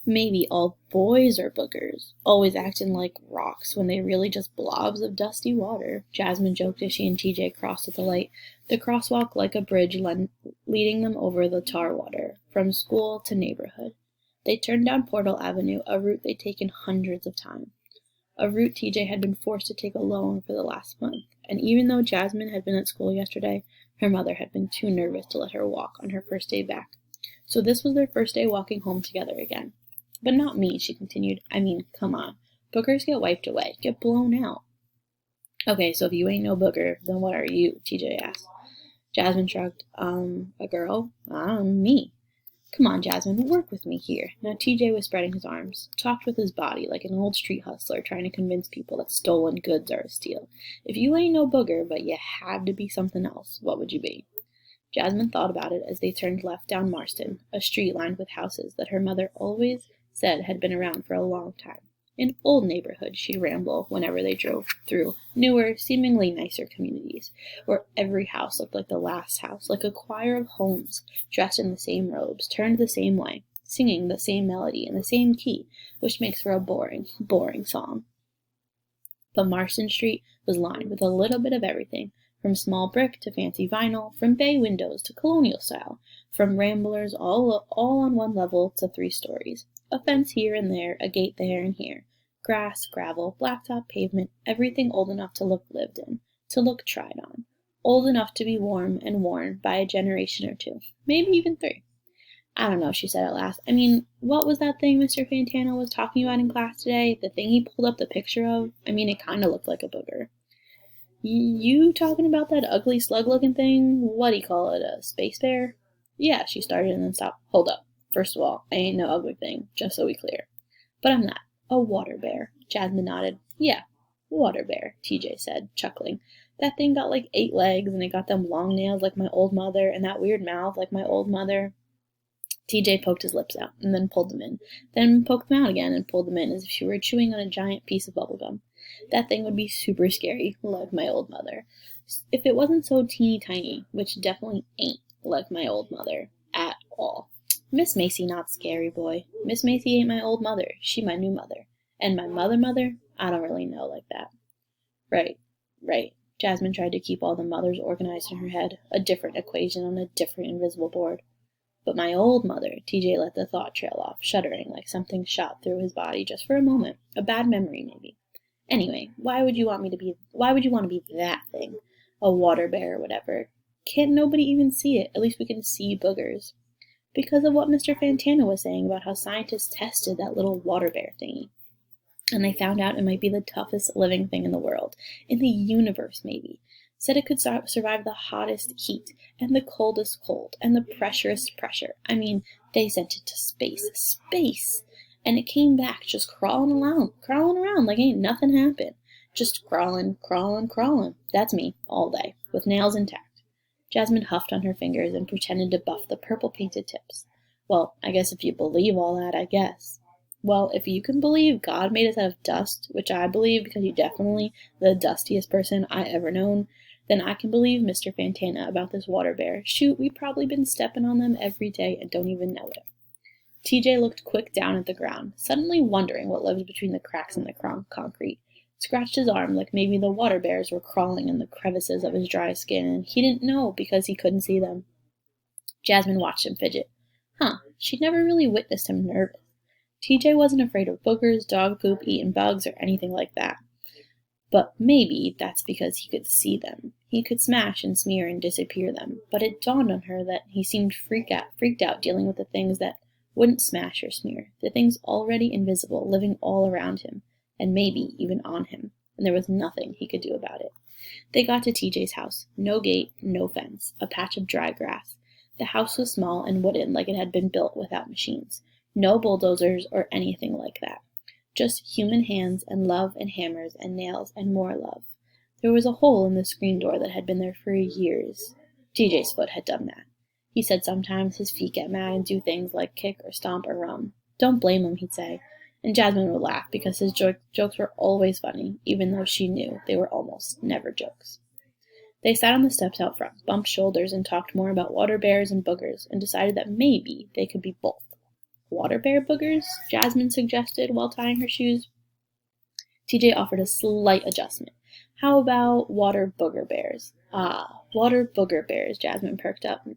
Maybe all boys are boogers, always acting like rocks when they really just blobs of dusty water, Jasmine joked as she and TJ crossed at the light, the crosswalk like a bridge leading them over the tar water, from school to neighborhood. They turned down Portal Avenue, a route they'd taken hundreds of times. A route TJ had been forced to take alone for the last month, and even though Jasmine had been at school yesterday, her mother had been too nervous to let her walk on her first day back. So this was their first day walking home together again. But not me, she continued. I mean, come on. Boogers get wiped away, get blown out. Okay, so if you ain't no booger, then what are you? TJ asked. Jasmine shrugged. A girl? Me. Come on, Jasmine, work with me here. Now TJ was spreading his arms, talked with his body like an old street hustler trying to convince people that stolen goods are a steal. If you ain't no booger, but you had to be something else, what would you be? Jasmine thought about it as they turned left down Marston, a street lined with houses that her mother always said had been around for a long time. An old neighborhood, she'd ramble whenever they drove through newer, seemingly nicer communities, where every house looked like the last house, like a choir of homes, dressed in the same robes, turned the same way, singing the same melody in the same key, which makes for a boring, boring song. But Marston Street was lined with a little bit of everything, from small brick to fancy vinyl, from bay windows to colonial style, from ramblers all on one level to 3 stories. A fence here and there, a gate there and here. Grass, gravel, blacktop pavement, everything old enough to look lived in, to look tried on. Old enough to be warm and worn by a generation or 2, maybe even 3. I don't know, she said at last. I mean, what was that thing Mr. Fantano was talking about in class today? The thing he pulled up the picture of? I mean, it kind of looked like a booger. You talking about that ugly slug-looking thing? What do you call it, a space bear? Yeah, she started and then stopped. Hold up. First of all, I ain't no ugly thing, just so we clear. But I'm not. A water bear. Jasmine nodded. Yeah, water bear, TJ said, chuckling. That thing got like 8 legs, and it got them long nails like my old mother, and that weird mouth like my old mother. TJ poked his lips out, and then pulled them in. Then poked them out again, and pulled them in, as if she were chewing on a giant piece of bubblegum. That thing would be super scary, like my old mother. If it wasn't so teeny tiny, which definitely ain't like my old mother, at all. Miss Macy not scary, boy. Miss Macy ain't my old mother. She my new mother. And my mother? I don't really know like that. Right. Jasmine tried to keep all the mothers organized in her head, a different equation on a different invisible board. But my old mother, TJ let the thought trail off, shuddering like something shot through his body just for a moment. A bad memory, maybe. Anyway, why would you want to be that thing? A water bear or whatever. Can't nobody even see it? At least we can see boogers. Because of what Mr. Fantano was saying about how scientists tested that little water bear thingy. And they found out it might be the toughest living thing in the world. In the universe, maybe. Said it could survive the hottest heat, and the coldest cold, and the pressurest pressure. I mean, they sent it to space. Space! And it came back just crawling around like ain't nothing happened. Just crawling. That's me, all day, with nails intact. Jasmine huffed on her fingers and pretended to buff the purple painted tips. Well, I guess if you believe all that, I guess. Well, if you can believe God made us out of dust, which I believe because you're definitely the dustiest person I ever known, then I can believe Mr. Fantana about this water bear. Shoot, we've probably been stepping on them every day and don't even know it. TJ looked quick down at the ground, suddenly wondering what lives between the cracks in the concrete. Scratched his arm like maybe the water bears were crawling in the crevices of his dry skin, and he didn't know because he couldn't see them. Jasmine watched him fidget. She'd never really witnessed him nervous. TJ wasn't afraid of boogers, dog poop, eating bugs, or anything like that. But maybe that's because he could see them. He could smash and smear and disappear them. But it dawned on her that he seemed freaked out dealing with the things that wouldn't smash or smear, the things already invisible, living all around him, and maybe even on him, and there was nothing he could do about it. They got to TJ's house. No gate, no fence, a patch of dry grass. The house was small and wooden like it had been built without machines. No bulldozers or anything like that. Just human hands and love and hammers and nails and more love. There was a hole in the screen door that had been there for years. TJ's foot had done that. He said sometimes his feet get mad and do things like kick or stomp or run. Don't blame him, he'd say. And Jasmine would laugh because his jokes were always funny, even though she knew they were almost never jokes. They sat on the steps out front, bumped shoulders, and talked more about water bears and boogers, and decided that maybe they could be both. Water bear boogers? Jasmine suggested while tying her shoes. TJ offered a slight adjustment. How about water booger bears? Ah, water booger bears, Jasmine perked up,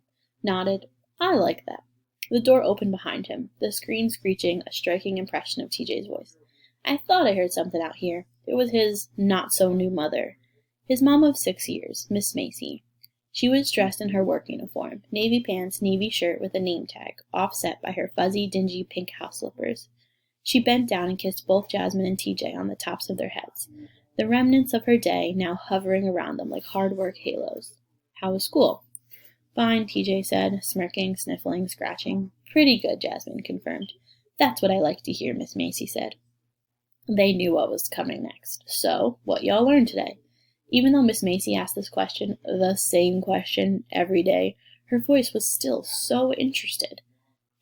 nodded. I like that. The door opened behind him, the screen screeching, a striking impression of TJ's voice. I thought I heard something out here. It was his not-so-new mother. His mom of 6 years, Miss Macy. She was dressed in her work uniform, navy pants, navy shirt with a name tag, offset by her fuzzy, dingy pink house slippers. She bent down and kissed both Jasmine and TJ on the tops of their heads, the remnants of her day now hovering around them like hard work halos. How was school? Fine, TJ said, smirking, sniffling, scratching. Pretty good, Jasmine confirmed. That's what I like to hear, Miss Macy said. They knew what was coming next. So, what y'all learned today? Even though Miss Macy asked this question, the same question, every day, her voice was still so interested.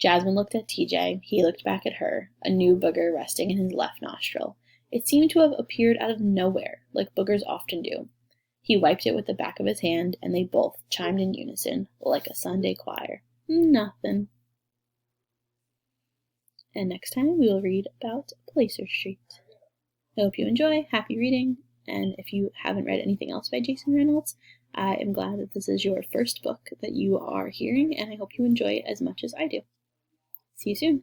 Jasmine looked at TJ. He looked back at her, a new booger resting in his left nostril. It seemed to have appeared out of nowhere, like boogers often do. He wiped it with the back of his hand, and they both chimed in unison, like a Sunday choir. Nothing. And next time we will read about Placer Street. I hope you enjoy. Happy reading. And if you haven't read anything else by Jason Reynolds, I am glad that this is your first book that you are hearing, and I hope you enjoy it as much as I do. See you soon.